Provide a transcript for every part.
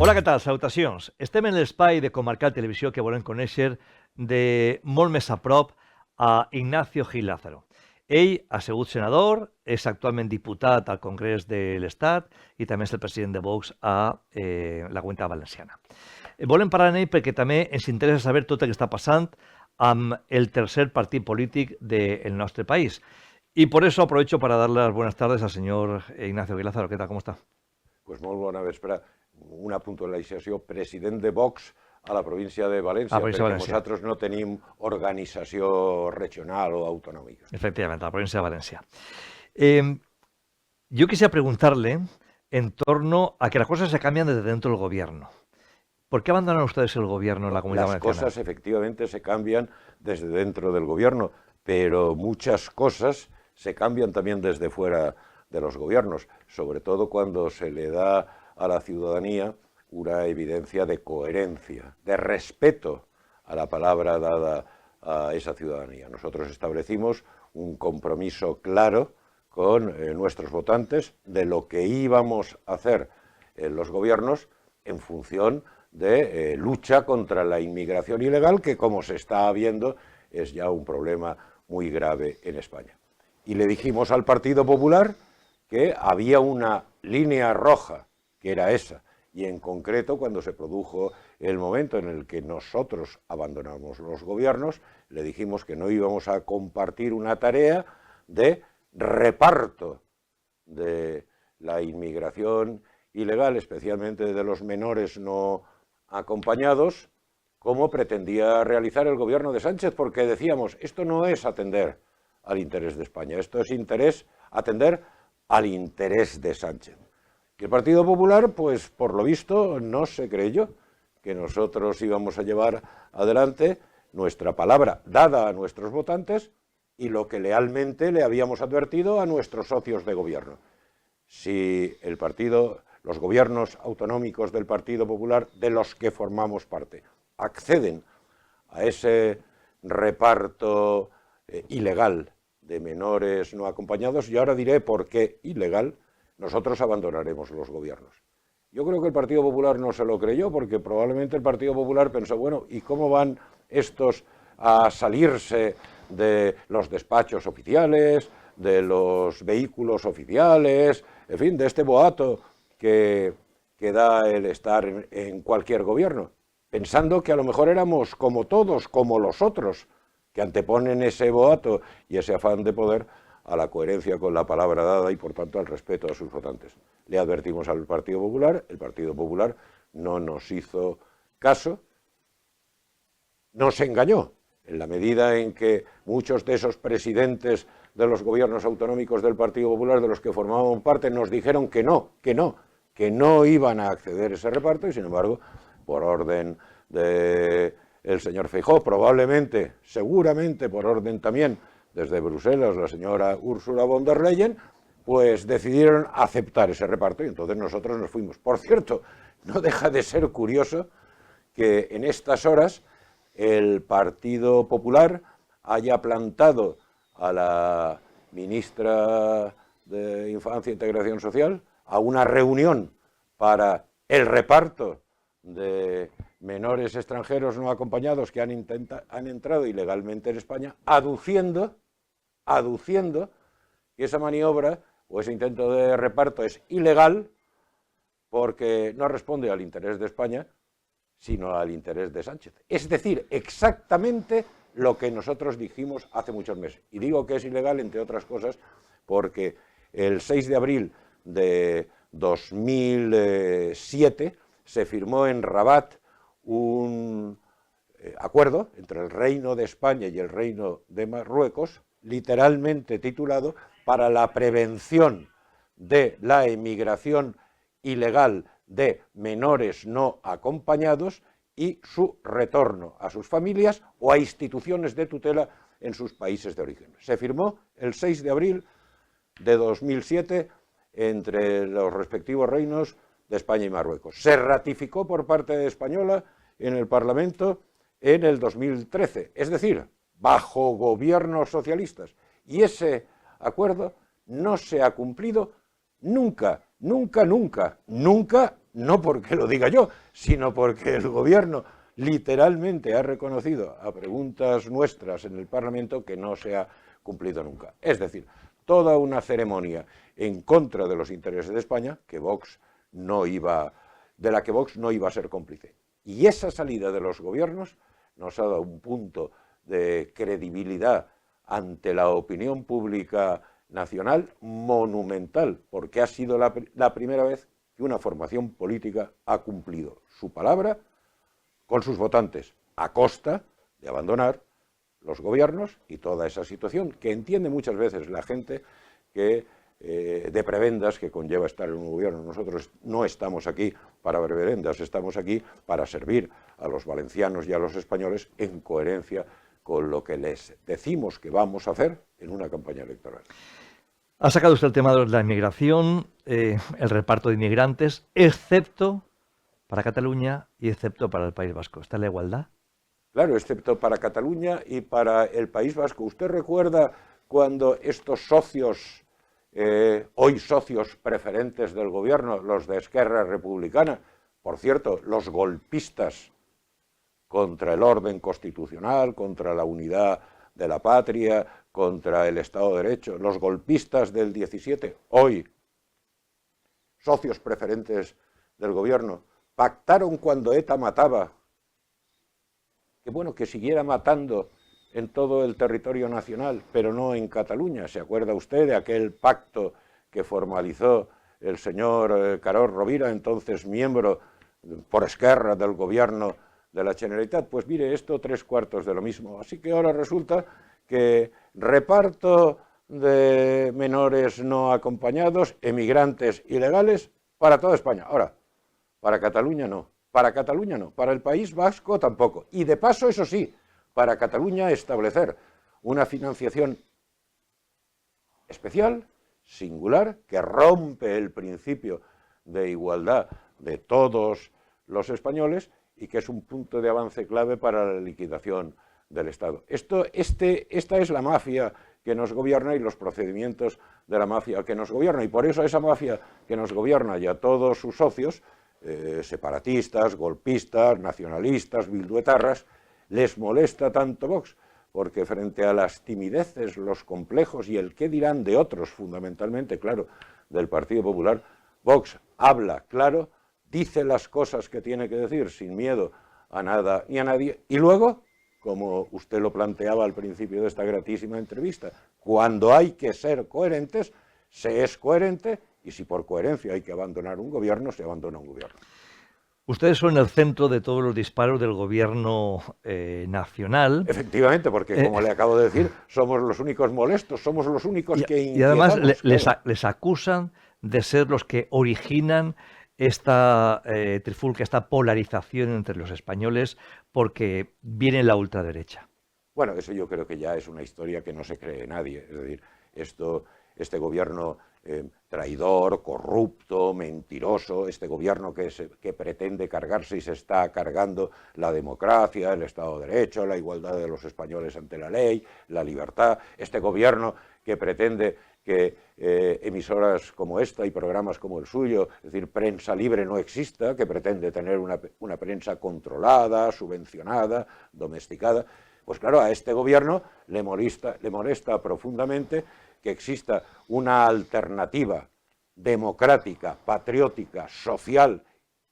Hola, què tal? Salutacions. Estem en l'espai de Comarcal Televisió que volem conèixer de molt més a prop a Ignacio Gil Lázaro. Ell ha sigut senador, és actualment diputat al Congrés de l'Estat i també és el president de Vox a la Comunitat Valenciana. Volem parlar amb ell perquè també ens interessa saber tot el que està passant amb el tercer partit polític del nostre país. Y por eso aprovecho para darle las buenas tardes al señor Ignacio Gil Lázaro. ¿Qué tal? ¿Cómo está? Pues molt bona vespre. Una puntualització, president de Vox a la província de València, perquè nosaltres no tenim organització regional o autonòmica. Efectivamente, la provincia de Valencia. Yo quisiera preguntarle en torno a que las cosas se cambian desde dentro del gobierno. ¿Por qué abandonan ustedes el gobierno en la Comunidad Valenciana? Las cosas efectivamente se cambian desde dentro del gobierno, pero muchas cosas se cambian también desde fuera de los gobiernos, sobre todo cuando se le da a la ciudadanía una evidencia de coherencia, de respeto a la palabra dada a esa ciudadanía. Nosotros establecimos un compromiso claro con nuestros votantes de lo que íbamos a hacer en los gobiernos en función de lucha contra la inmigración ilegal, que como se está viendo es ya un problema muy grave en España. Y le dijimos al Partido Popular que había una línea roja, que era esa, y en concreto cuando se produjo el momento en el que nosotros abandonamos los gobiernos, le dijimos que no íbamos a compartir una tarea de reparto de la inmigración ilegal, especialmente de los menores no acompañados, como pretendía realizar el gobierno de Sánchez, porque decíamos, esto no es atender al interés de España, esto es atender al interés de Sánchez. Y el Partido Popular, pues por lo visto, no se creyó que nosotros íbamos a llevar adelante nuestra palabra dada a nuestros votantes y lo que lealmente le habíamos advertido a nuestros socios de gobierno. Si los gobiernos autonómicos del Partido Popular, de los que formamos parte, acceden a ese reparto ilegal de menores no acompañados, y ahora diré por qué ilegal, nosotros abandonaremos los gobiernos. Yo creo que el Partido Popular no se lo creyó, porque probablemente el Partido Popular pensó, bueno, ¿y cómo van estos a salirse de los despachos oficiales, de los vehículos oficiales, en fin, de este boato que da el estar en cualquier gobierno? Pensando que a lo mejor éramos como todos, como los otros, que anteponen ese boato y ese afán de poder a la coherencia con la palabra dada y por tanto al respeto a sus votantes. Le advertimos al Partido Popular, el Partido Popular no nos hizo caso, nos engañó, en la medida en que muchos de esos presidentes de los gobiernos autonómicos del Partido Popular, de los que formaban parte, nos dijeron que no iban a acceder a ese reparto, y sin embargo, por orden del señor Feijóo, probablemente, seguramente por orden también desde Bruselas, la señora Ursula von der Leyen, pues decidieron aceptar ese reparto y entonces nosotros nos fuimos. Por cierto, no deja de ser curioso que en estas horas el Partido Popular haya plantado a la ministra de Infancia e Integración Social a una reunión para el reparto de menores extranjeros no acompañados que han entrado ilegalmente en España, aduciendo que esa maniobra o ese intento de reparto es ilegal porque no responde al interés de España, sino al interés de Sánchez. Es decir, exactamente lo que nosotros dijimos hace muchos meses. Y digo que es ilegal, entre otras cosas, porque el 6 de abril de 2007 se firmó en Rabat un acuerdo entre el Reino de España y el Reino de Marruecos, literalmente titulado para la prevención de la emigración ilegal de menores no acompañados y su retorno a sus familias o a instituciones de tutela en sus países de origen. Se firmó el 6 de abril de 2007 entre los respectivos reinos de España y Marruecos. Se ratificó por parte española en el Parlamento en el 2013, es decir, bajo gobiernos socialistas. Y ese acuerdo no se ha cumplido nunca no porque lo diga yo, sino porque el gobierno literalmente ha reconocido a preguntas nuestras en el Parlamento que no se ha cumplido nunca. Es decir, toda una ceremonia en contra de los intereses de España de la que Vox no iba a ser cómplice. Y esa salida de los gobiernos nos ha dado un punto de credibilidad ante la opinión pública nacional monumental, porque ha sido la primera vez que una formación política ha cumplido su palabra con sus votantes, a costa de abandonar los gobiernos y toda esa situación que entiende muchas veces la gente que de prebendas que conlleva estar en un gobierno. Nosotros no estamos aquí para prebendas, estamos aquí para servir a los valencianos y a los españoles en coherencia con lo que les decimos que vamos a hacer en una campaña electoral. Ha sacado usted el tema de la inmigración, el reparto de inmigrantes, excepto para Cataluña y excepto para el País Vasco. ¿Está en la igualdad? Claro, excepto para Cataluña y para el País Vasco. ¿Usted recuerda cuando estos socios, hoy socios preferentes del gobierno, los de Esquerra Republicana, por cierto, los golpistas contra el orden constitucional, contra la unidad de la patria, contra el Estado de Derecho, los golpistas del 17, hoy socios preferentes del gobierno, pactaron cuando ETA mataba, que bueno, que siguiera matando en todo el territorio nacional, pero no en Cataluña. ¿Se acuerda usted de aquel pacto que formalizó el señor Carod Rovira, entonces miembro por Esquerra del gobierno de la Generalitat? Pues mire, esto 3/4 de lo mismo. Así que ahora resulta que reparto de menores no acompañados, emigrantes ilegales, para toda España. Ahora, para Cataluña no, para el País Vasco tampoco. Y de paso, eso sí, para Cataluña establecer una financiación especial, singular, que rompe el principio de igualdad de todos los españoles y que es un punto de avance clave para la liquidación del Estado. Esta es la mafia que nos gobierna y los procedimientos de la mafia que nos gobierna. Y por eso a esa mafia que nos gobierna y a todos sus socios, separatistas, golpistas, nacionalistas, bilduetarras, les molesta tanto Vox, porque frente a las timideces, los complejos y el qué dirán de otros, fundamentalmente, claro, del Partido Popular, Vox habla claro, dice las cosas que tiene que decir sin miedo a nada ni a nadie, y luego, como usted lo planteaba al principio de esta gratísima entrevista, cuando hay que ser coherentes, se es coherente, y si por coherencia hay que abandonar un gobierno, se abandona un gobierno. Ustedes son el centro de todos los disparos del gobierno nacional. Efectivamente, porque como le acabo de decir, somos los únicos molestos, somos los únicos que y además claro. les acusan de ser los que originan esta trifulca, esta polarización entre los españoles, porque viene la ultraderecha. Bueno, eso yo creo que ya es una historia que no se cree nadie. Es decir, este gobierno traidor, corrupto, mentiroso, este gobierno que pretende cargarse y se está cargando la democracia, el Estado de Derecho, la igualdad de los españoles ante la ley, la libertad, este gobierno que pretende que emisoras como esta y programas como el suyo, es decir, prensa libre no exista, que pretende tener una prensa controlada, subvencionada, domesticada. Pues claro, a este gobierno le molesta profundamente que exista una alternativa democrática, patriótica, social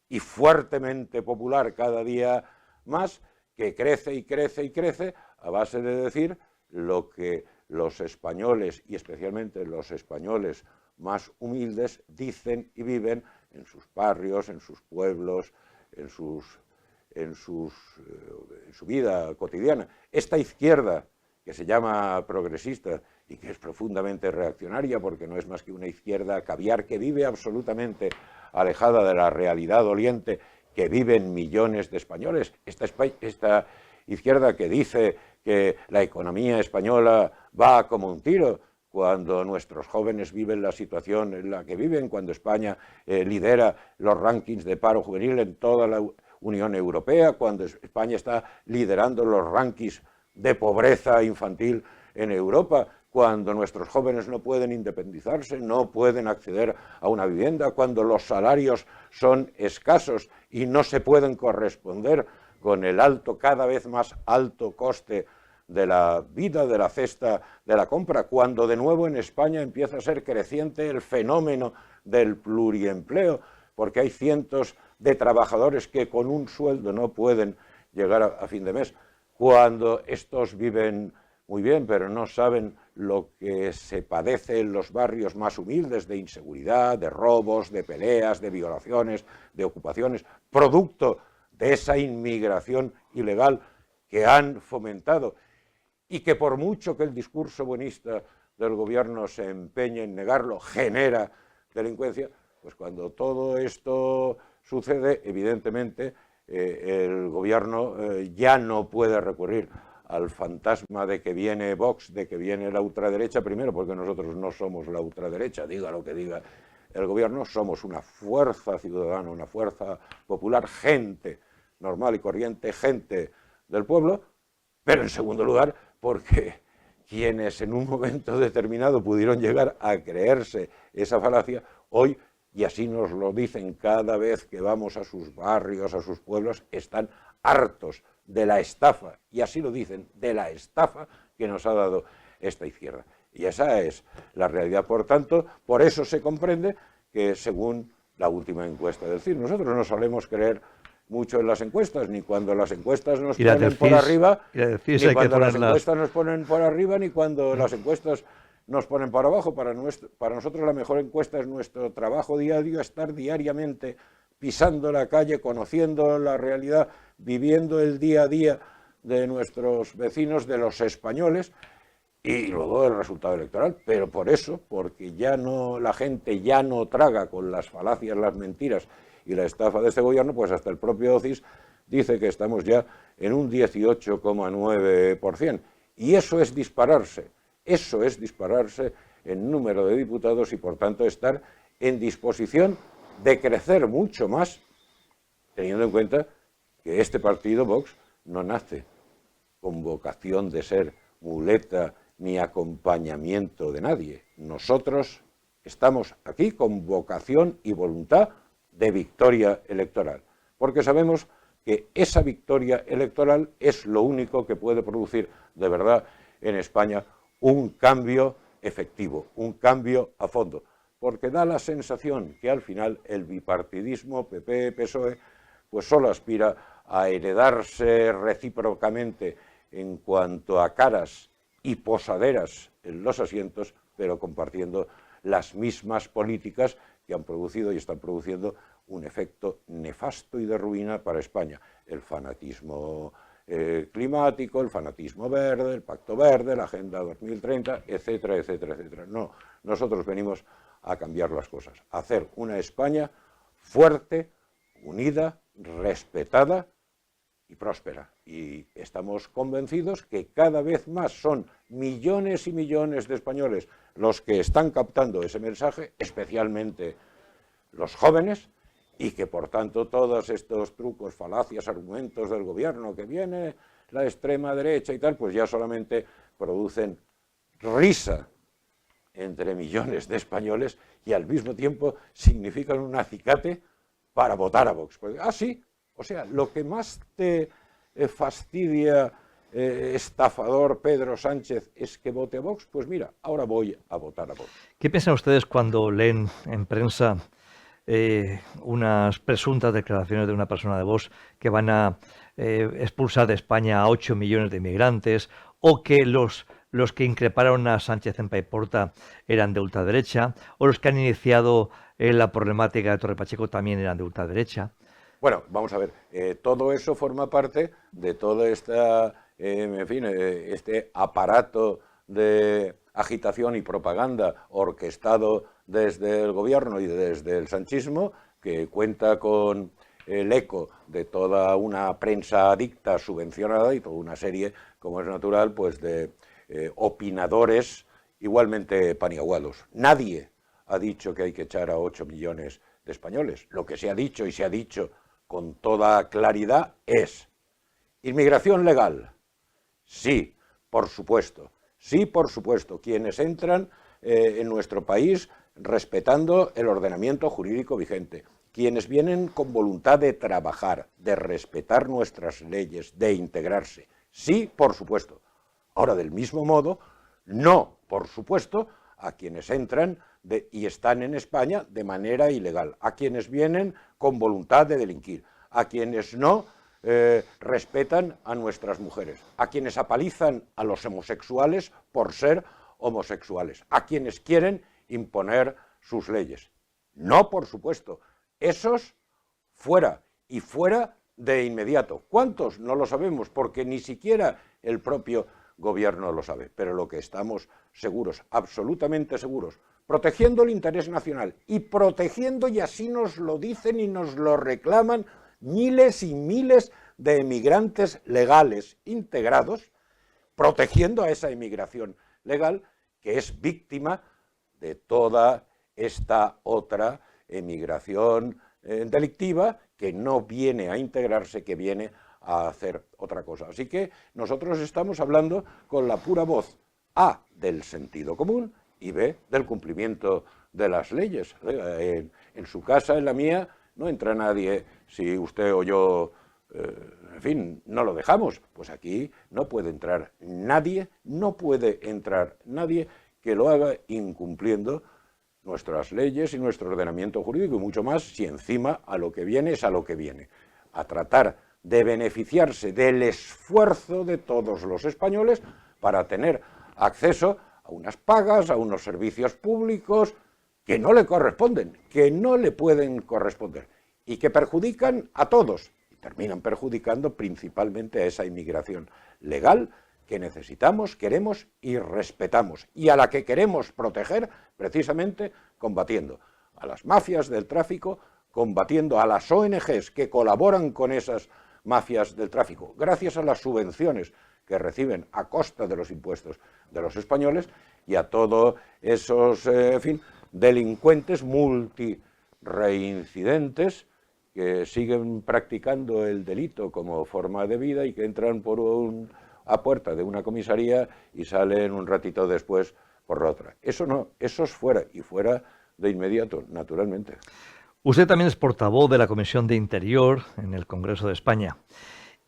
y fuertemente popular cada día más, que crece y crece y crece a base de decir lo que los españoles, y especialmente los españoles más humildes, dicen y viven en sus barrios, en sus pueblos, en su vida cotidiana. Esta izquierda, que se llama progresista y que es profundamente reaccionaria, porque no es más que una izquierda caviar que vive absolutamente alejada de la realidad doliente que viven millones de españoles. Esta izquierda que dice que la economía española va como un tiro, cuando nuestros jóvenes viven la situación en la que viven, cuando España lidera los rankings de paro juvenil en toda la Unión Europea, cuando España está liderando los rankings de pobreza infantil en Europa, cuando nuestros jóvenes no pueden independizarse, no pueden acceder a una vivienda, cuando los salarios son escasos y no se pueden corresponder con el alto, cada vez más alto coste de la vida, de la cesta de la compra, cuando de nuevo en España empieza a ser creciente el fenómeno del pluriempleo, porque hay cientos de trabajadores que con un sueldo no pueden llegar a fin de mes, cuando estos viven muy bien, pero no saben lo que se padece en los barrios más humildes de inseguridad, de robos, de peleas, de violaciones, de ocupaciones, producto de esa inmigración ilegal que han fomentado y que por mucho que el discurso buenista del gobierno se empeñe en negarlo, genera delincuencia, pues cuando todo esto sucede, evidentemente, el gobierno ya no puede recurrir al fantasma de que viene Vox, de que viene la ultraderecha, primero porque nosotros no somos la ultraderecha, diga lo que diga el gobierno, somos una fuerza ciudadana, una fuerza popular, gente normal y corriente, gente del pueblo, pero en segundo lugar porque quienes en un momento determinado pudieron llegar a creerse esa falacia, hoy, y así nos lo dicen cada vez que vamos a sus barrios, a sus pueblos, están hartos de la estafa, y así lo dicen, de la estafa que nos ha dado esta izquierda. Y esa es la realidad. Por tanto, por eso se comprende que según la última encuesta del CIS, nosotros no solemos creer mucho en las encuestas, ni cuando las encuestas nos ponen por arriba, ni cuando las encuestas nos ponen por arriba, ni cuando las encuestas nos ponen por abajo. Para nosotros la mejor encuesta es nuestro trabajo diario, estar diariamente pisando la calle, conociendo la realidad, viviendo el día a día de nuestros vecinos, de los españoles, y luego el resultado electoral. Pero por eso, porque ya no, la gente ya no traga con las falacias, las mentiras y la estafa de este gobierno, pues hasta el propio CIS dice que estamos ya en un 18,9%. Y eso es dispararse en número de diputados y por tanto estar en disposición de crecer mucho más, teniendo en cuenta que este partido, Vox, no nace con vocación de ser muleta ni acompañamiento de nadie. Nosotros estamos aquí con vocación y voluntad de victoria electoral, porque sabemos que esa victoria electoral es lo único que puede producir de verdad en España un cambio efectivo, un cambio a fondo, porque da la sensación que al final el bipartidismo PP-PSOE pues solo aspira a heredarse recíprocamente en cuanto a caras y posaderas en los asientos, pero compartiendo las mismas políticas que han producido y están produciendo un efecto nefasto y de ruina para España. El fanatismo climático, el fanatismo verde, el Pacto Verde, la Agenda 2030, etcétera, etcétera, etcétera. No, nosotros venimos a cambiar las cosas, a hacer una España fuerte, unida, respetada y próspera. Y estamos convencidos que cada vez más son millones y millones de españoles los que están captando ese mensaje, especialmente los jóvenes, y que por tanto todos estos trucos, falacias, argumentos del gobierno, que viene la extrema derecha y tal, pues ya solamente producen risa entre millones de españoles y al mismo tiempo significan un acicate para votar a Vox. Pues, sí, o sea, lo que más te fastidia, estafador Pedro Sánchez, es que vote a Vox, pues mira, ahora voy a votar a Vox. ¿Qué piensan ustedes cuando leen en prensa unas presuntas declaraciones de una persona de Vox que van a expulsar de España a 8 millones de inmigrantes, o que los que increparon a Sánchez en Paiporta eran de ultraderecha, o los que han iniciado la problemática de Torre Pacheco también eran de ultraderecha? Bueno, vamos a ver, todo eso forma parte de todo este aparato de agitación y propaganda orquestado desde el gobierno y desde el sanchismo, que cuenta con el eco de toda una prensa adicta, subvencionada, y toda una serie, como es natural, pues de opinadores igualmente paniaguados. Nadie ha dicho que hay que echar a 8 millones de españoles. Lo que se ha dicho, y se ha dicho con toda claridad, es inmigración legal. Sí, por supuesto. Sí, por supuesto, quienes entran en nuestro país respetando el ordenamiento jurídico vigente, quienes vienen con voluntad de trabajar, de respetar nuestras leyes, de integrarse. Sí, por supuesto. Ahora, del mismo modo, no, por supuesto, a quienes entran y están en España de manera ilegal, a quienes vienen con voluntad de delinquir, a quienes no respetan a nuestras mujeres, a quienes apalizan a los homosexuales por ser homosexuales, a quienes quieren imponer sus leyes. No, por supuesto, esos fuera, y fuera de inmediato. ¿Cuántos? No lo sabemos, porque ni siquiera el propio gobierno lo sabe, pero lo que estamos seguros, absolutamente seguros, protegiendo el interés nacional y protegiendo, y así nos lo dicen y nos lo reclaman, miles y miles de emigrantes legales integrados, protegiendo a esa inmigración legal que es víctima de toda esta otra emigración delictiva que no viene a integrarse, que viene a hacer otra cosa. Así que nosotros estamos hablando con la pura voz, A, del sentido común, y B, del cumplimiento de las leyes. En su casa, en la mía, no entra nadie si usted o yo, en fin, no lo dejamos. Pues aquí no puede entrar nadie, no puede entrar nadie que lo haga incumpliendo nuestras leyes y nuestro ordenamiento jurídico, y mucho más si encima a lo que viene es a lo que viene, a tratar de beneficiarse del esfuerzo de todos los españoles para tener acceso a unas pagas, a unos servicios públicos que no le corresponden, que no le pueden corresponder y que perjudican a todos y terminan perjudicando principalmente a esa inmigración legal que necesitamos, queremos y respetamos, y a la que queremos proteger precisamente combatiendo a las mafias del tráfico, combatiendo a las ONGs que colaboran con esas mafias del tráfico, gracias a las subvenciones que reciben a costa de los impuestos de los españoles, y a todos esos, en fin, delincuentes multireincidentes que siguen practicando el delito como forma de vida y que entran a puerta de una comisaría y salen un ratito después por la otra. Eso no, eso es fuera, y fuera de inmediato, naturalmente. Usted también es portavoz de la Comisión de Interior en el Congreso de España.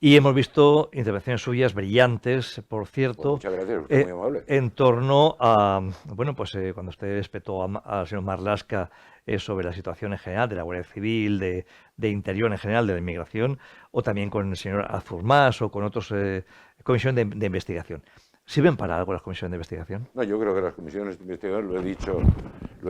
Y hemos visto intervenciones suyas brillantes, por cierto. Pues muchas gracias, usted es muy amable. En torno a, bueno, pues cuando usted respetó al señor Marlaska sobre la situación en general de la Guardia Civil, de Interior en general, de la inmigración, o también con el señor Artur Mas o con otros comisiones de investigación. ¿Sirven para algo las comisiones de investigación? No, yo creo que las comisiones de investigación, lo he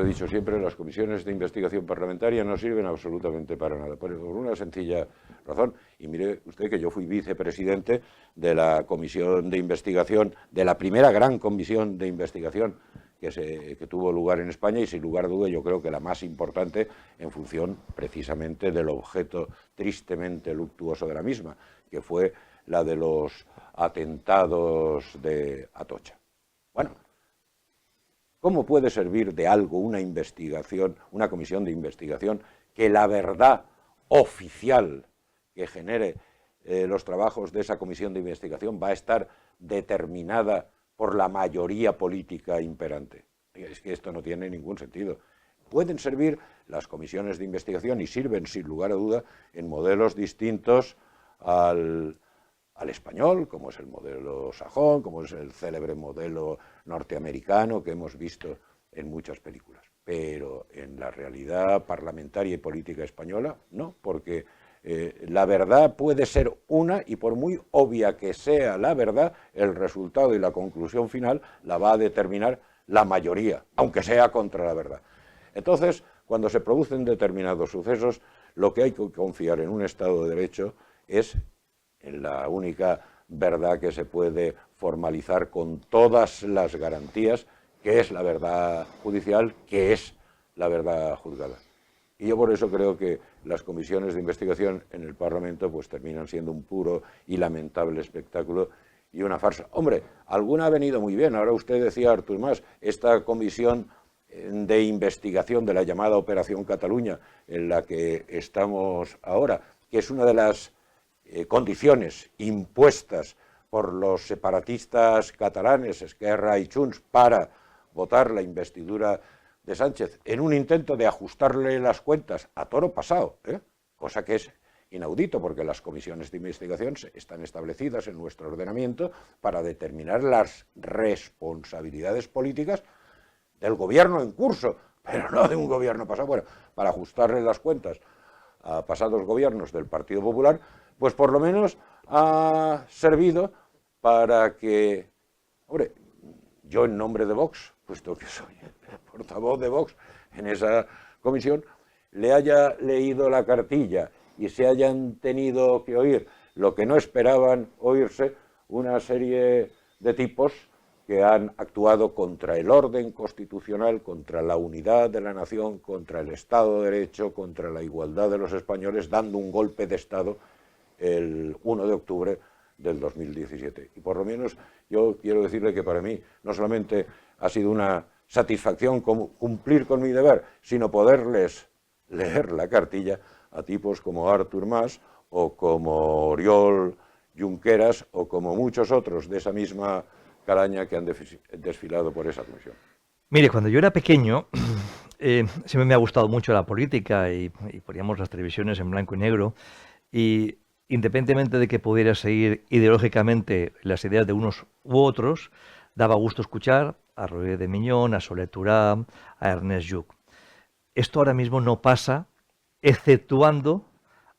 dicho siempre, las comisiones de investigación parlamentaria no sirven absolutamente para nada, por una sencilla razón. Y mire usted que yo fui vicepresidente de la comisión de investigación, de la primera gran comisión de investigación que tuvo lugar en España, y sin lugar a duda yo creo que la más importante en función precisamente del objeto tristemente luctuoso de la misma, que fue la de los atentados de Atocha. Bueno, ¿cómo puede servir de algo una investigación, una comisión de investigación, que la verdad oficial que genere los trabajos de esa comisión de investigación va a estar determinada por la mayoría política imperante? Es que esto no tiene ningún sentido. Pueden servir las comisiones de investigación, y sirven sin lugar a duda, en modelos distintos al español, como es el modelo sajón, como es el célebre modelo norteamericano que hemos visto en muchas películas. Pero en la realidad parlamentaria y política española, no, porque la verdad puede ser una, y por muy obvia que sea la verdad, el resultado y la conclusión final la va a determinar la mayoría, aunque sea contra la verdad. Entonces, cuando se producen determinados sucesos, lo que hay que confiar en un Estado de Derecho es en la única verdad que se puede formalizar con todas las garantías, que es la verdad judicial, que es la verdad juzgada. Y yo por eso creo que las comisiones de investigación en el Parlamento pues terminan siendo un puro y lamentable espectáculo y una farsa. Hombre, alguna ha venido muy bien. Ahora usted decía, Artur Mas, esta comisión de investigación de la llamada Operación Cataluña, en la que estamos ahora, que es una de las condiciones impuestas por los separatistas catalanes, Esquerra y Junts, para votar la investidura de Sánchez en un intento de ajustarle las cuentas a toro pasado, cosa que es inaudito porque las comisiones de investigación están establecidas en nuestro ordenamiento para determinar las responsabilidades políticas del gobierno en curso, pero no de un gobierno pasado. Bueno, para ajustarle las cuentas a pasados gobiernos del Partido Popular, pues por lo menos ha servido para que, hombre, yo en nombre de Vox, puesto que soy el portavoz de Vox en esa comisión, le haya leído la cartilla y se hayan tenido que oír lo que no esperaban oírse una serie de tipos que han actuado contra el orden constitucional, contra la unidad de la nación, contra el Estado de Derecho, contra la igualdad de los españoles, dando un golpe de Estado el 1 de octubre del 2017. Y por lo menos yo quiero decirle que para mí no solamente ha sido una satisfacción cumplir con mi deber, sino poderles leer la cartilla a tipos como Artur Mas o como Oriol Junqueras o como muchos otros de esa misma calaña que han desfilado por esa comisión. Mire, cuando yo era pequeño, siempre me ha gustado mucho la política y poníamos las televisiones en blanco y negro y independientemente de que pudiera seguir ideológicamente las ideas de unos u otros, daba gusto escuchar a Roger de Miñón, a Soler Turá, a Ernest Lluch. Esto ahora mismo no pasa, exceptuando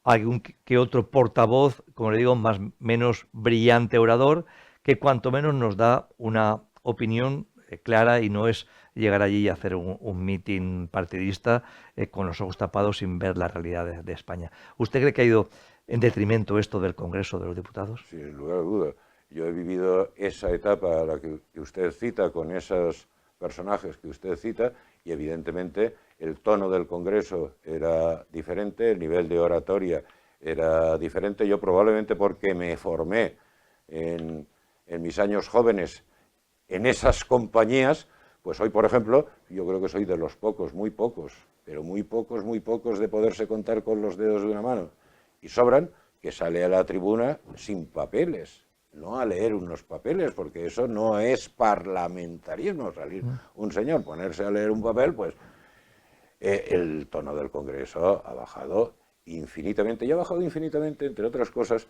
algún que otro portavoz, como le digo, menos brillante orador, que cuanto menos nos da una opinión clara y no es llegar allí y hacer un mitin partidista con los ojos tapados sin ver la realidad de España. ¿Usted cree que ha ido en detrimento esto del Congreso de los Diputados? Sin lugar a duda. Yo he vivido esa etapa a la que usted cita, con esos personajes que usted cita, y evidentemente el tono del Congreso era diferente, el nivel de oratoria era diferente. Yo probablemente porque me formé en mis años jóvenes en esas compañías, pues hoy, por ejemplo, yo creo que soy de los pocos, muy pocos, pero muy pocos de poderse contar con los dedos de una mano, y sobran, que sale a la tribuna sin papeles, no a leer unos papeles, porque eso no es parlamentarismo, salir un señor, ponerse a leer un papel, pues el tono del Congreso ha bajado infinitamente, y ha bajado infinitamente, entre otras cosas,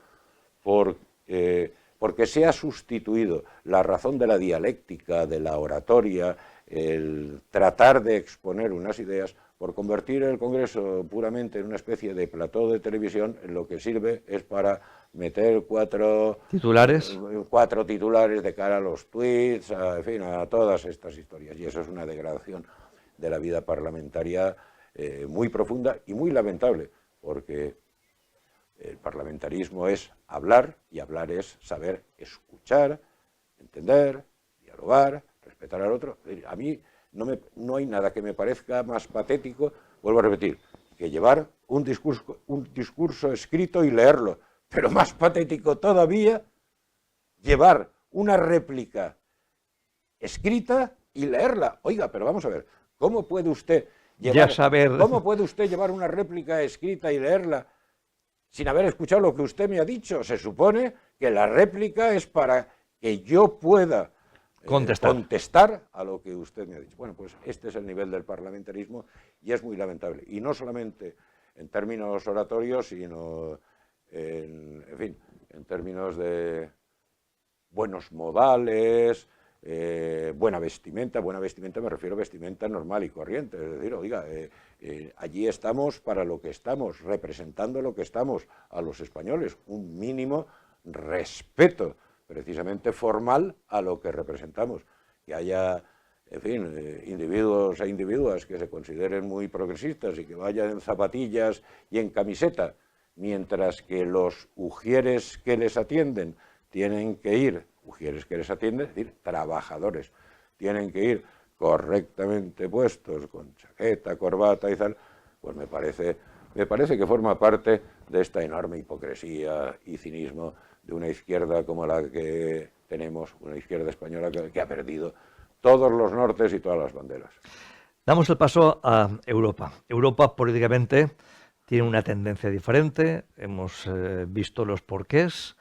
porque se ha sustituido la razón de la dialéctica, de la oratoria, el tratar de exponer unas ideas, por convertir el Congreso puramente en una especie de plató de televisión. En lo que sirve es para meter cuatro titulares de cara a los tweets, en fin, a todas estas historias. Y eso es una degradación de la vida parlamentaria muy profunda y muy lamentable, porque el parlamentarismo es hablar, y hablar es saber escuchar, entender, dialogar, respetar al otro. A mí no hay nada que me parezca más patético, vuelvo a repetir, que llevar un discurso escrito y leerlo, pero más patético todavía llevar una réplica escrita y leerla. Oiga, pero vamos a ver, ¿cómo puede usted llevar una réplica escrita y leerla sin haber escuchado lo que usted me ha dicho? Se supone que la réplica es para que yo pueda contestar a lo que usted me ha dicho. Bueno, pues este es el nivel del parlamentarismo y es muy lamentable. Y no solamente en términos oratorios, sino en términos de buenos modales, buena vestimenta me refiero a vestimenta normal y corriente, es decir, oiga, allí estamos para lo que estamos, representando lo que estamos a los españoles, un mínimo respeto precisamente formal a lo que representamos. Que haya, en fin, individuos e individuas que se consideren muy progresistas y que vayan en zapatillas y en camiseta, mientras que los ujieres que les atienden tienen que ir, es decir, trabajadores, tienen que ir correctamente puestos, con chaqueta, corbata y tal, pues me parece que forma parte de esta enorme hipocresía y cinismo de una izquierda como la que tenemos, una izquierda española que ha perdido todos los nortes y todas las banderas. Damos el paso a Europa. Europa políticamente tiene una tendencia diferente, hemos visto los porqués.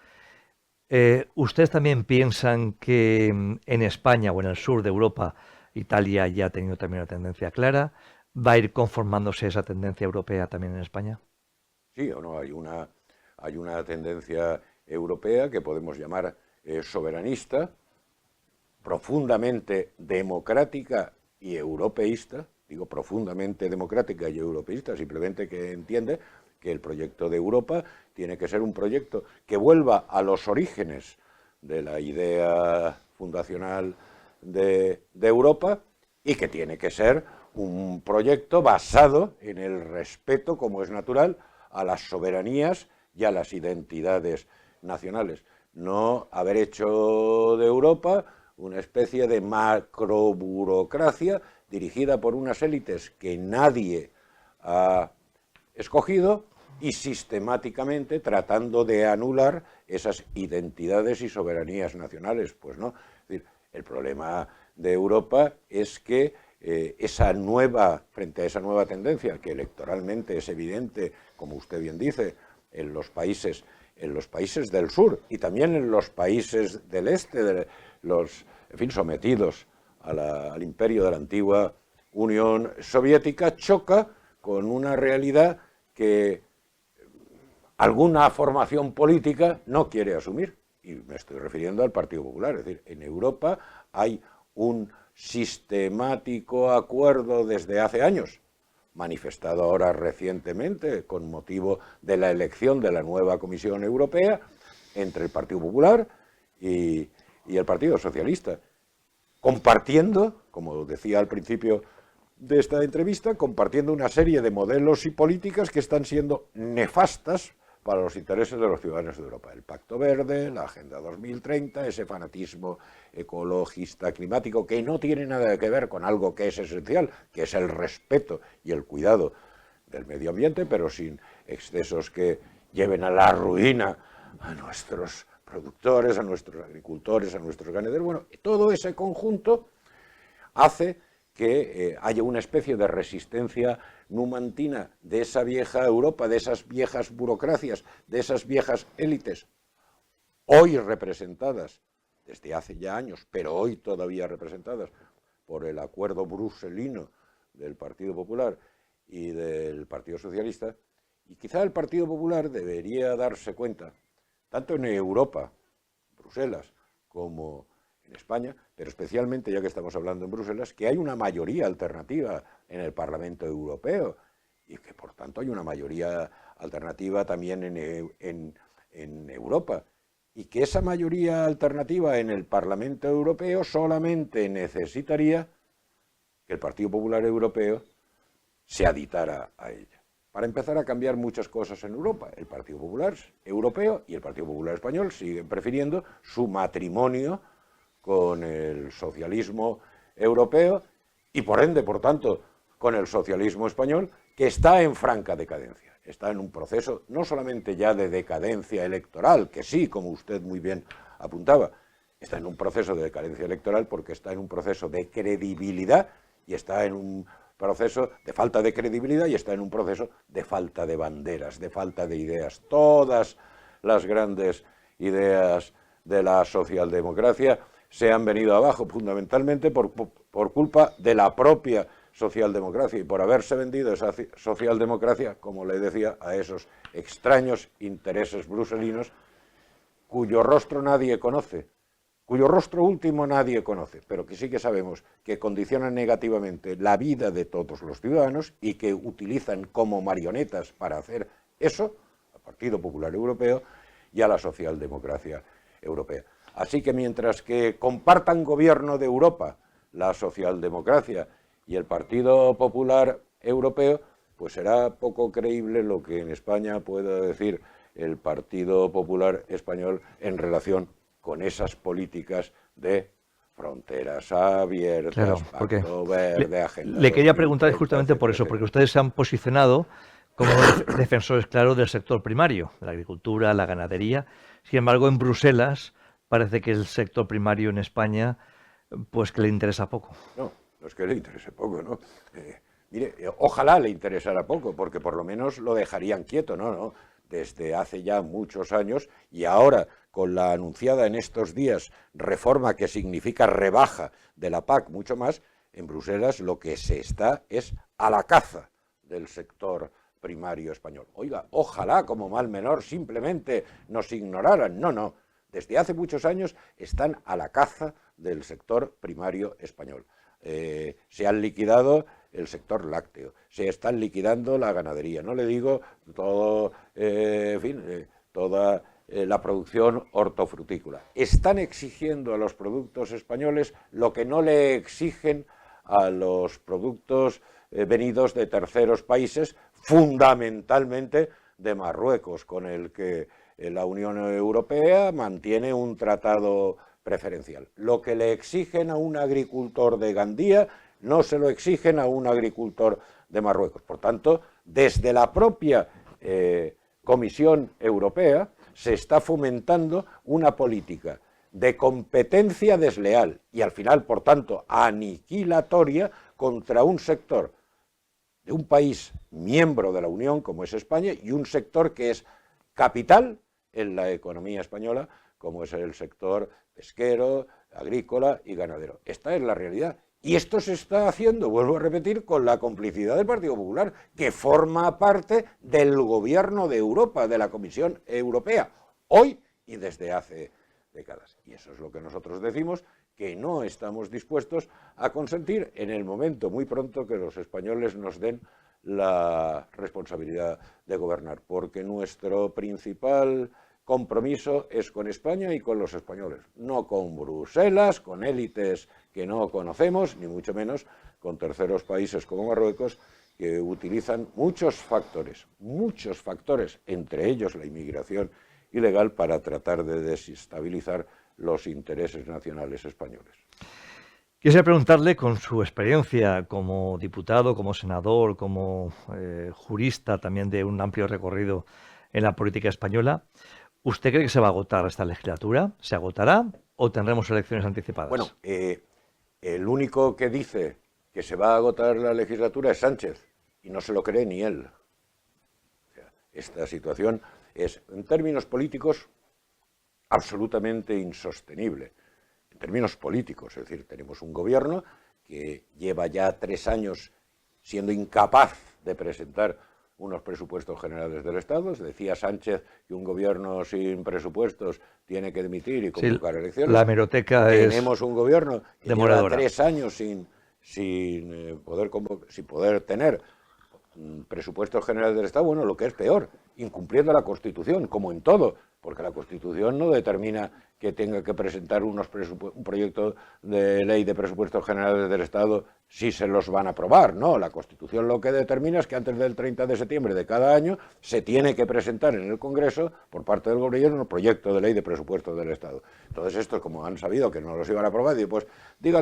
¿Ustedes también piensan que en España o en el sur de Europa, Italia ya ha tenido también una tendencia clara, va a ir conformándose esa tendencia europea también en España? Sí o no, hay una tendencia europea que podemos llamar soberanista, profundamente democrática y europeísta, digo profundamente democrática y europeísta, simplemente que entiende que el proyecto de Europa tiene que ser un proyecto que vuelva a los orígenes de la idea fundacional de Europa y que tiene que ser un proyecto basado en el respeto, como es natural, a las soberanías y a las identidades nacionales. No haber hecho de Europa una especie de macroburocracia dirigida por unas élites que nadie ha escogido y sistemáticamente tratando de anular esas identidades y soberanías nacionales. Pues no. Es decir, el problema de Europa es que frente a esa nueva tendencia, que electoralmente es evidente, como usted bien dice, en los países del sur y también en los países del este, en fin, sometidos al imperio de la antigua Unión Soviética, choca con una realidad que alguna formación política no quiere asumir. Y me estoy refiriendo al Partido Popular. Es decir, en Europa hay un sistemático acuerdo desde hace años, manifestado ahora recientemente con motivo de la elección de la nueva Comisión Europea, entre el Partido Popular y el Partido Socialista, compartiendo, como decía al principio de esta entrevista, compartiendo una serie de modelos y políticas que están siendo nefastas para los intereses de los ciudadanos de Europa. El Pacto Verde, la Agenda 2030, ese fanatismo ecologista climático que no tiene nada que ver con algo que es esencial, que es el respeto y el cuidado del medio ambiente, pero sin excesos que lleven a la ruina a nuestros productores, a nuestros agricultores, a nuestros ganaderos. Bueno, todo ese conjunto hace que haya una especie de resistencia numantina de esa vieja Europa, de esas viejas burocracias, de esas viejas élites, hoy representadas desde hace ya años, pero hoy todavía representadas por el acuerdo bruselino del Partido Popular y del Partido Socialista. Y quizá el Partido Popular debería darse cuenta, tanto en Europa, Bruselas, como en España, pero especialmente, ya que estamos hablando en Bruselas, que hay una mayoría alternativa en el Parlamento Europeo y que, por tanto, hay una mayoría alternativa también en Europa. Y que esa mayoría alternativa en el Parlamento Europeo solamente necesitaría que el Partido Popular Europeo se aditara a ella. Para empezar a cambiar muchas cosas en Europa. El Partido Popular Europeo y el Partido Popular Español siguen prefiriendo su matrimonio con el socialismo europeo y, por ende, por tanto, con el socialismo español, que está en franca decadencia. Está en un proceso no solamente ya de decadencia electoral, que sí, como usted muy bien apuntaba, está en un proceso de decadencia electoral porque está en un proceso de credibilidad y está en un proceso de falta de credibilidad y está en un proceso de falta de banderas, de falta de ideas. Todas las grandes ideas de la socialdemocracia se han venido abajo fundamentalmente por culpa de la propia socialdemocracia y por haberse vendido esa socialdemocracia, como le decía, a esos extraños intereses bruselinos cuyo rostro nadie conoce, cuyo rostro último nadie conoce, pero que sí que sabemos que condicionan negativamente la vida de todos los ciudadanos y que utilizan como marionetas para hacer eso al Partido Popular Europeo y a la socialdemocracia europea. Así que mientras que compartan gobierno de Europa la socialdemocracia y el Partido Popular Europeo, pues será poco creíble lo que en España pueda decir el Partido Popular Español en relación con esas políticas de fronteras abiertas, Claro, porque Pacto Verde, Agenda le quería preguntar 2030, justamente por etcétera, eso, etcétera. porque ustedes se han posicionado como defensores claros del sector primario, de la agricultura, la ganadería. Sin embargo, en Bruselas parece que el sector primario en España, pues que le interesa poco. No, no es que le interese poco, ¿no? Mire, ojalá le interesara poco, porque por lo menos lo dejarían quieto, ¿no? desde hace ya muchos años, y ahora con la anunciada en estos días reforma que significa rebaja de la PAC mucho más, en Bruselas lo que se está es a la caza del sector primario español. Oiga, ojalá como mal menor simplemente nos ignoraran. No, no, desde hace muchos años están a la caza del sector primario español. Se han liquidado el sector lácteo, se están liquidando la ganadería, no le digo todo, en fin, toda la producción hortofrutícola. Están exigiendo a los productos españoles lo que no le exigen a los productos venidos de terceros países, fundamentalmente de Marruecos, con el que la Unión Europea mantiene un tratado preferencial. Lo que le exigen a un agricultor de Gandía no se lo exigen a un agricultor de Marruecos. Por tanto, desde la propia Comisión Europea se está fomentando una política de competencia desleal y al final, por tanto, aniquilatoria contra un sector de un país miembro de la Unión, como es España, y un sector que es capital en la economía española, como es el sector pesquero, agrícola y ganadero. Esta es la realidad. Y esto se está haciendo, vuelvo a repetir, con la complicidad del Partido Popular, que forma parte del gobierno de Europa, de la Comisión Europea, hoy y desde hace décadas. Y eso es lo que nosotros decimos, que no estamos dispuestos a consentir en el momento muy pronto que los españoles nos den la responsabilidad de gobernar, porque nuestro principal compromiso es con España y con los españoles, no con Bruselas, con élites que no conocemos, ni mucho menos con terceros países como Marruecos, que utilizan muchos factores, entre ellos la inmigración ilegal, para tratar de desestabilizar los intereses nacionales españoles. Quisiera preguntarle, con su experiencia como diputado, como senador, como jurista también de un amplio recorrido en la política española, ¿usted cree que se va a agotar esta legislatura? ¿Se agotará o tendremos elecciones anticipadas? Bueno, el único que dice que se va a agotar la legislatura es Sánchez, y no se lo cree ni él. O sea, esta situación es, en términos políticos, absolutamente insostenible. En términos políticos, es decir, tenemos un gobierno que lleva ya 3 años siendo incapaz de presentar unos presupuestos generales del Estado. Decía Sánchez que un gobierno sin presupuestos tiene que dimitir y convocar elecciones. La hemeroteca Tenemos un gobierno que demoledora. lleva 3 años sin poder tener presupuestos generales del Estado. Bueno, lo que es peor, incumpliendo la Constitución, como en todo, porque la Constitución no determina que tenga que presentar un proyecto de ley de presupuestos generales del Estado si se los van a aprobar. No, la Constitución lo que determina es que antes del 30 de septiembre de cada año se tiene que presentar en el Congreso, por parte del Gobierno, un proyecto de ley de presupuestos del Estado. Entonces, estos, como han sabido que no los iban a aprobar, digo, pues diga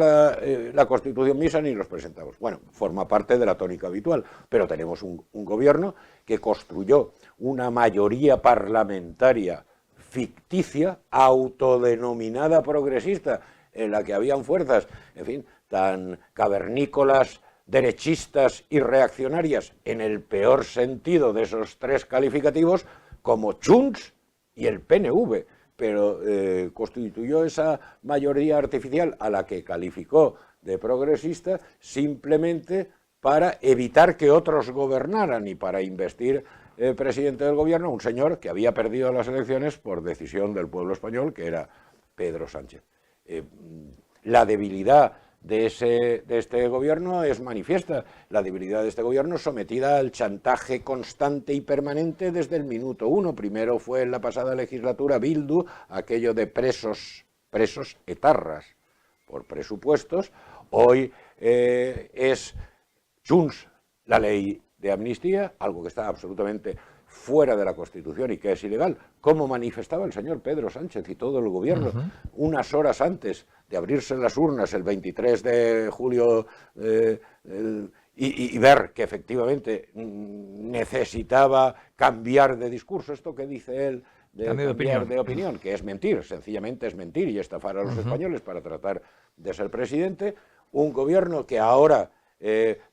la Constitución misa, ni los presentamos. Bueno, forma parte de la tónica habitual, pero tenemos un Gobierno que construyó una mayoría parlamentaria ficticia, autodenominada progresista, en la que habían fuerzas, en fin, tan cavernícolas, derechistas y reaccionarias, en el peor sentido de esos 3 calificativos, como Junts y el PNV, pero constituyó esa mayoría artificial, a la que calificó de progresista, simplemente para evitar que otros gobernaran y para investir presidente del gobierno un señor que había perdido las elecciones por decisión del pueblo español, que era Pedro Sánchez. La debilidad de este gobierno es manifiesta. La debilidad de este gobierno, sometida al chantaje constante y permanente desde el minuto 1. Primero fue en la pasada legislatura Bildu, aquello de presos etarras por presupuestos. Hoy es Junts, la ley de amnistía, algo que está absolutamente fuera de la Constitución y que es ilegal, como manifestaba el señor Pedro Sánchez y todo el gobierno unas horas antes de abrirse las urnas el 23 de julio y ver que efectivamente necesitaba cambiar de discurso. Esto que dice él de cambiar de opinión, que es mentir, sencillamente es mentir y estafar a los españoles para tratar de ser presidente. Un gobierno que ahora,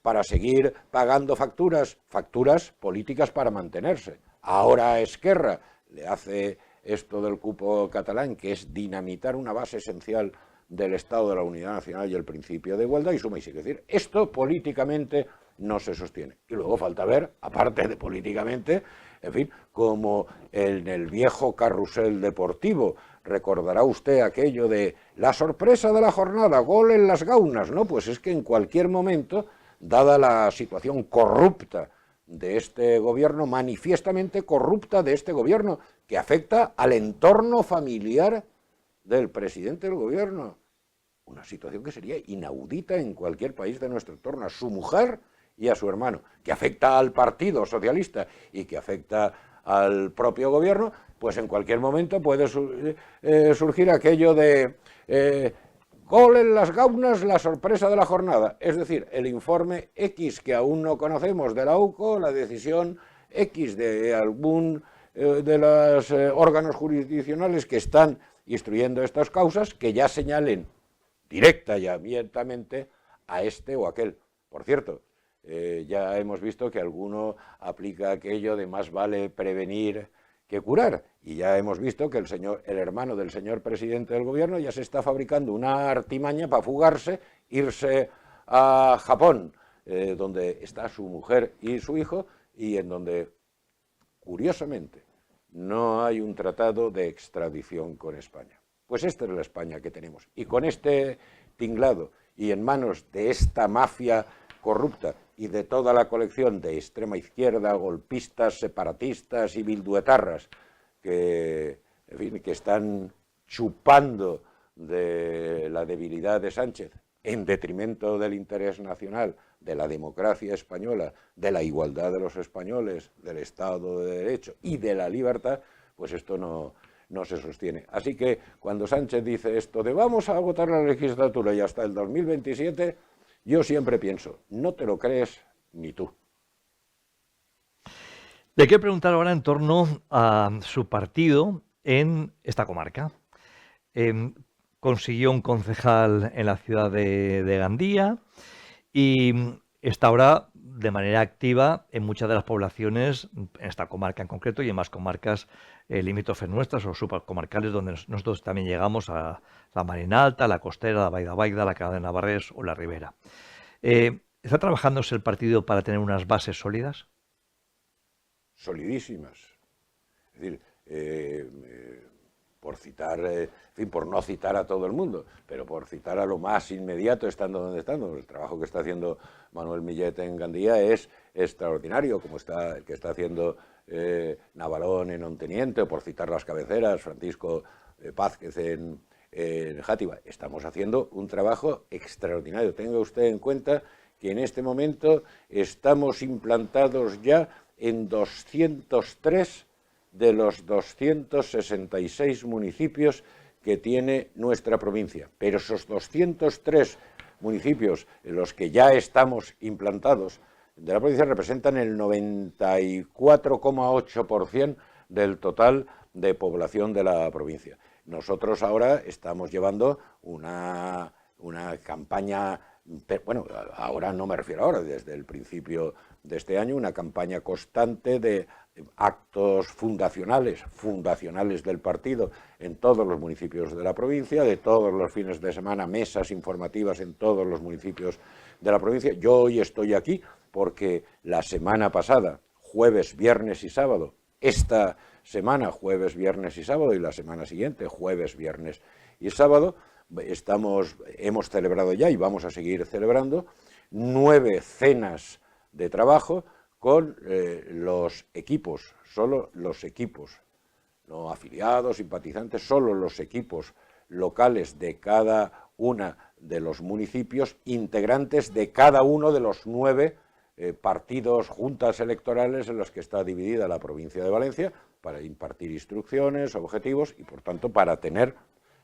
para seguir pagando facturas políticas para mantenerse, Ahora Esquerra le hace esto del cupo catalán, que es dinamitar una base esencial del Estado de la Unidad Nacional y el principio de igualdad, y suma y sigue. Es decir, esto políticamente no se sostiene. Y luego falta ver, aparte de políticamente, en fin, como en el viejo carrusel deportivo, recordará usted aquello de la sorpresa de la jornada, gol en las gaunas, ¿no? Pues es que en cualquier momento, dada la situación corrupta de este gobierno, manifiestamente corrupta de este gobierno, que afecta al entorno familiar del presidente del gobierno, una situación que sería inaudita en cualquier país de nuestro entorno, a su mujer y a su hermano, que afecta al Partido Socialista y que afecta al propio gobierno, pues en cualquier momento puede surgir aquello de gol en las gaunas, la sorpresa de la jornada, es decir, el informe X que aún no conocemos de la UCO, la decisión X de algún de los órganos jurisdiccionales que están instruyendo estas causas, que ya señalen directa y abiertamente a este o aquel. Por cierto, ya hemos visto que alguno aplica aquello de más vale prevenir que curar, y ya hemos visto que el hermano del señor presidente del gobierno ya se está fabricando una artimaña para fugarse, irse a Japón, donde está su mujer y su hijo, y en donde, curiosamente, no hay un tratado de extradición con España. Pues esta es la España que tenemos. Y con este tinglado y en manos de esta mafia corrupta y de toda la colección de extrema izquierda, golpistas, separatistas y bilduetarras que, en fin, que están chupando de la debilidad de Sánchez en detrimento del interés nacional, de la democracia española, de la igualdad de los españoles, del Estado de Derecho y de la libertad, pues esto no se sostiene. Así que cuando Sánchez dice esto de vamos a agotar la legislatura y hasta el 2027, yo siempre pienso, no te lo crees ni tú. Le quiero preguntar ahora en torno a su partido en esta comarca. Consiguió un concejal en la ciudad de Gandía y está ahora de manera activa en muchas de las poblaciones, en esta comarca en concreto y en más comarcas limítrofes nuestras o supercomarcales donde nosotros también llegamos, a la Marina Alta, la Costera, la Baida, la Cadena Navarrés o la Ribera. ¿Está trabajándose el partido para tener unas bases sólidas? Solidísimas. Es decir, por citar, en fin, por no citar a todo el mundo, pero por citar a lo más inmediato, estando donde estando, el trabajo que está haciendo Manuel Millet en Gandía es extraordinario, como el que está haciendo Navalón en Onteniente, o por citar las cabeceras, Francisco Pázquez en Játiva. Estamos haciendo un trabajo extraordinario. Tenga usted en cuenta que en este momento estamos implantados ya en 203 de los 266 municipios que tiene nuestra provincia. Pero esos 203 municipios en los que ya estamos implantados de la provincia representan el 94,8% del total de población de la provincia. Nosotros ahora estamos llevando una campaña, bueno, ahora no me refiero ahora, desde el principio de este año, una campaña constante de actos fundacionales del partido en todos los municipios de la provincia, de todos los fines de semana, mesas informativas en todos los municipios de la provincia. Yo hoy estoy aquí porque la semana pasada, jueves, viernes y sábado, esta semana, jueves, viernes y sábado, y la semana siguiente, jueves, viernes y sábado, hemos celebrado ya y vamos a seguir celebrando 9 cenas de trabajo con los equipos, solo los equipos, no afiliados, simpatizantes, solo los equipos locales de cada uno de los municipios, integrantes de cada uno de los 9 partidos, juntas electorales en los que está dividida la provincia de Valencia, para impartir instrucciones, objetivos y, por tanto, para tener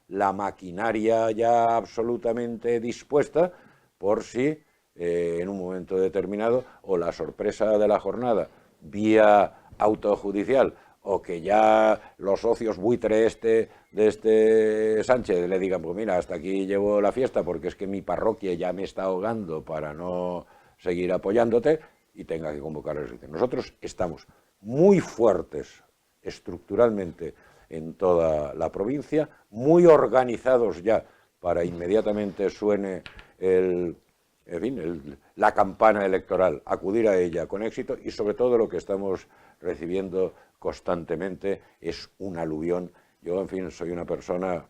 la maquinaria ya absolutamente dispuesta por si en un momento determinado, o la sorpresa de la jornada vía autojudicial, o que ya los socios buitre de este Sánchez le digan, pues mira, hasta aquí llevo la fiesta porque es que mi parroquia ya me está ahogando para no seguir apoyándote, y tenga que convocar a elecciones. Nosotros estamos muy fuertes estructuralmente en toda la provincia, muy organizados ya para inmediatamente suene la campana electoral, acudir a ella con éxito, y sobre todo lo que estamos recibiendo constantemente es un aluvión. Yo, en fin, soy una persona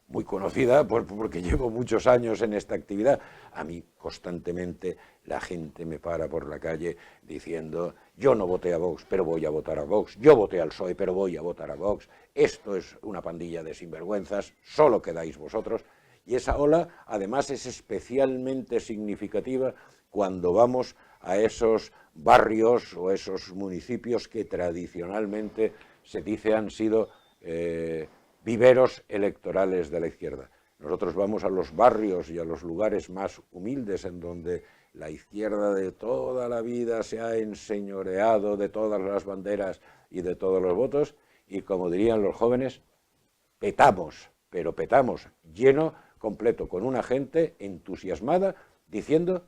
muy conocida porque llevo muchos años en esta actividad. A mí constantemente la gente me para por la calle diciendo: yo no voté a Vox, pero voy a votar a Vox; yo voté al PSOE, pero voy a votar a Vox; esto es una pandilla de sinvergüenzas, solo quedáis vosotros. Y esa ola, además, es especialmente significativa cuando vamos a esos barrios o esos municipios que tradicionalmente se dice han sido viveros electorales de la izquierda. Nosotros vamos a los barrios y a los lugares más humildes, en donde la izquierda de toda la vida se ha enseñoreado de todas las banderas y de todos los votos, y como dirían los jóvenes, petamos, pero petamos, lleno, completo, con una gente entusiasmada, diciendo: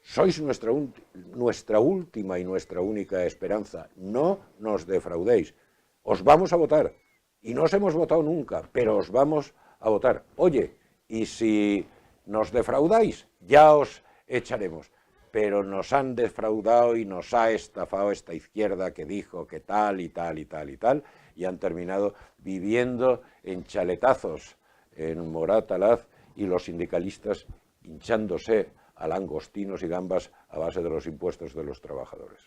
sois nuestra última y nuestra única esperanza, no nos defraudéis, os vamos a votar, y no os hemos votado nunca, pero os vamos a votar. Oye, y si nos defraudáis, ya os echaremos. Pero nos han defraudado y nos ha estafado esta izquierda que dijo que tal y tal y tal y tal, y han terminado viviendo en chaletazos en Moratalaz, y los sindicalistas hinchándose a langostinos y gambas a base de los impuestos de los trabajadores.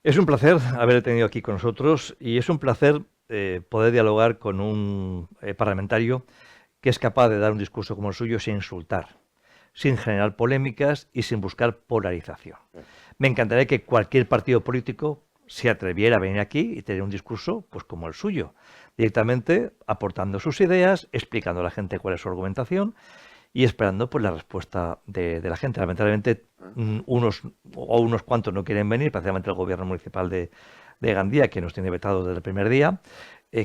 Es un placer haber tenido aquí con nosotros, y es un placer poder dialogar con un parlamentario que es capaz de dar un discurso como el suyo sin insultar, sin generar polémicas y sin buscar polarización. Me encantaría que cualquier partido político se atreviera a venir aquí y tener un discurso pues como el suyo, directamente aportando sus ideas, explicando a la gente cuál es su argumentación y esperando pues la respuesta de la gente. Lamentablemente unos cuantos no quieren venir, especialmente el gobierno municipal de Gandía, que nos tiene vetados desde el primer día,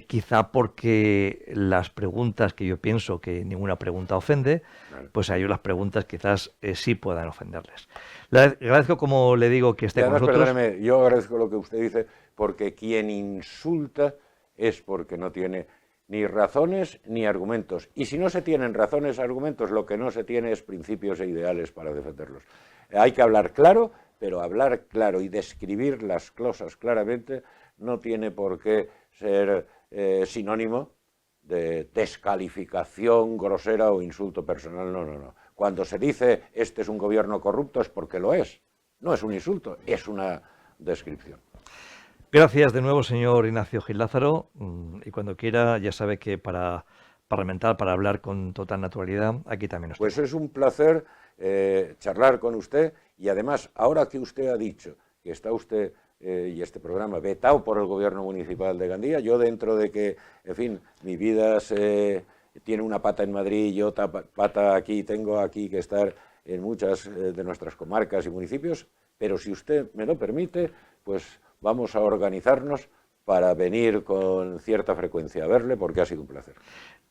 quizá porque las preguntas, que yo pienso que ninguna pregunta ofende, pues a ellos las preguntas quizás sí puedan ofenderles. Le agradezco, como le digo, que esté con nosotros. Perdóneme, yo agradezco lo que usted dice, porque quien insulta es porque no tiene ni razones ni argumentos. Y si no se tienen razones, argumentos, lo que no se tiene es principios e ideales para defenderlos. Hay que hablar claro, pero hablar claro y describir las cosas claramente no tiene por qué ser sinónimo de descalificación grosera o insulto personal. No, no, no. Cuando se dice este es un gobierno corrupto es porque lo es. No es un insulto, es una descripción. Gracias de nuevo, señor Ignacio Gil Lázaro, y cuando quiera ya sabe que para parlamentar, para hablar con total naturalidad, aquí también estoy. Pues es un placer charlar con usted, y además, ahora que usted ha dicho que está usted y este programa vetado por el gobierno municipal de Gandía, yo, dentro de que, en fin, mi vida tiene una pata en Madrid y otra pata aquí, tengo aquí que estar en muchas de nuestras comarcas y municipios, pero si usted me lo permite, pues vamos a organizarnos para venir con cierta frecuencia a verle, porque ha sido un placer.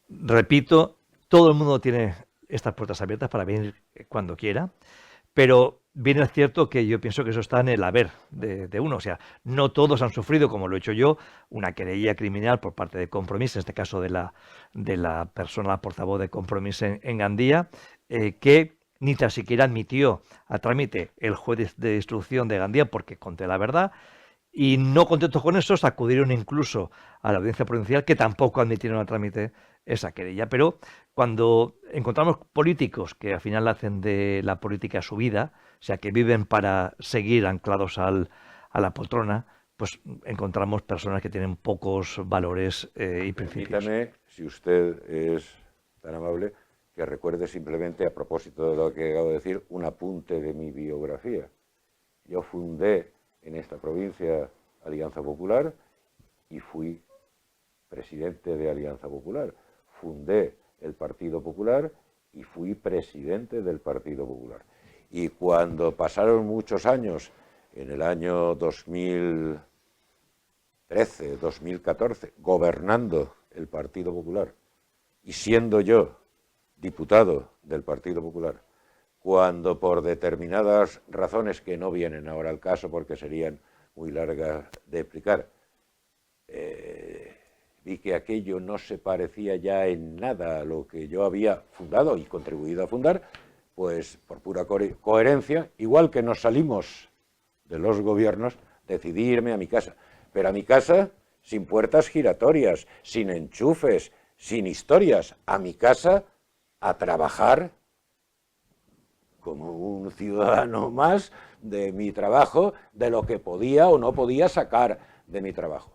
Repito, todo el mundo tiene estas puertas abiertas para venir cuando quiera, pero bien es cierto que yo pienso que eso está en el haber de uno. O sea, no todos han sufrido, como lo he hecho yo, una querella criminal por parte de Compromís, en este caso de la persona, la portavoz de Compromís en Gandía, que ni tan siquiera admitió a trámite el juez de instrucción de Gandía porque conté la verdad. Y no contentos con eso, acudieron incluso a la audiencia provincial, que tampoco admitieron a trámite esa querella. Pero cuando encontramos políticos que al final hacen de la política su vida, o sea, que viven para seguir anclados a la poltrona, pues encontramos personas que tienen pocos valores y principios. Permítame, si usted es tan amable, que recuerde simplemente, a propósito de lo que acabo de decir, un apunte de mi biografía. Yo fundé en esta provincia Alianza Popular y fui presidente de Alianza Popular. Fundé el Partido Popular y fui presidente del Partido Popular. Y cuando pasaron muchos años, en el año 2013, 2014, gobernando el Partido Popular y siendo yo diputado del Partido Popular, cuando por determinadas razones que no vienen ahora al caso porque serían muy larga de explicar. Vi que aquello no se parecía ya en nada a lo que yo había fundado y contribuido a fundar, pues por pura coherencia, igual que nos salimos de los gobiernos, decidí irme a mi casa. Pero a mi casa sin puertas giratorias, sin enchufes, sin historias. A mi casa a trabajar como un ciudadano más de mi trabajo, de lo que podía o no podía sacar de mi trabajo.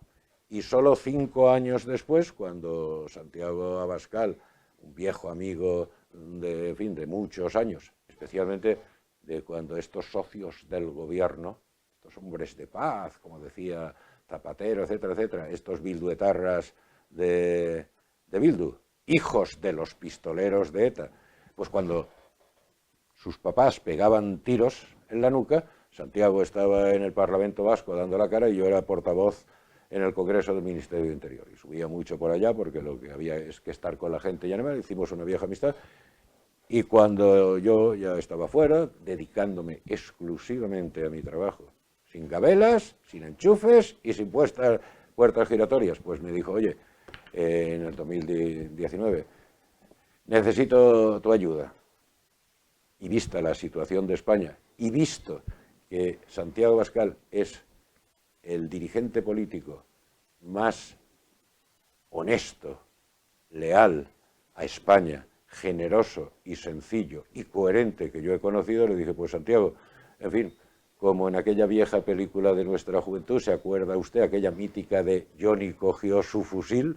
Y solo 5 años después, cuando Santiago Abascal, un viejo amigo de muchos años, especialmente de cuando estos socios del gobierno, estos hombres de paz, como decía Zapatero, etcétera, etcétera, estos bilduetarras de Bildu, hijos de los pistoleros de ETA, pues cuando sus papás pegaban tiros en la nuca, Santiago estaba en el Parlamento Vasco dando la cara y yo era portavoz en el Congreso del Ministerio de Interior. Y subía mucho por allá porque lo que había es que estar con la gente y animal. Hicimos una vieja amistad. Y cuando yo ya estaba fuera, dedicándome exclusivamente a mi trabajo, sin gabelas, sin enchufes y sin puertas giratorias, pues me dijo, oye, en el 2019, necesito tu ayuda. Y vista la situación de España, y visto que Santiago Abascal es el dirigente político más honesto, leal a España, generoso y sencillo y coherente que yo he conocido, le dije, pues Santiago, en fin, como en aquella vieja película de nuestra juventud, ¿se acuerda usted aquella mítica de Johnny cogió su fusil?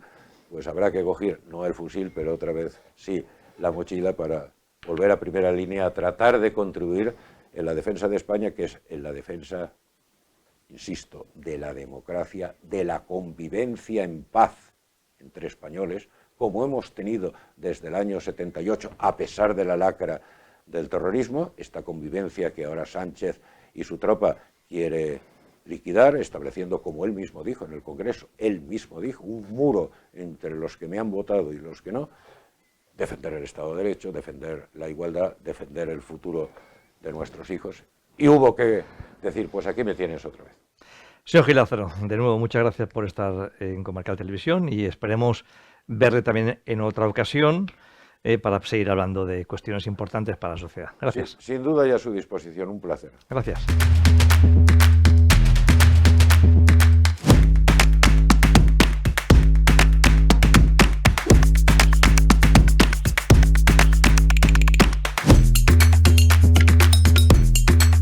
Pues habrá que coger, no el fusil, pero otra vez sí, la mochila para volver a primera línea, a tratar de contribuir en la defensa de España, que es en la defensa, insisto, de la democracia, de la convivencia en paz entre españoles, como hemos tenido desde el año 78, a pesar de la lacra del terrorismo, esta convivencia que ahora Sánchez y su tropa quiere liquidar, estableciendo, como él mismo dijo en el Congreso, él mismo dijo, un muro entre los que me han votado y los que no, defender el Estado de Derecho, defender la igualdad, defender el futuro de nuestros hijos. Y hubo que decir, pues aquí me tienes otra vez. Señor Gil Lázaro, de nuevo, muchas gracias por estar en Comarcal Televisión y esperemos verle también en otra ocasión para seguir hablando de cuestiones importantes para la sociedad. Gracias. Sin duda y a su disposición, un placer. Gracias.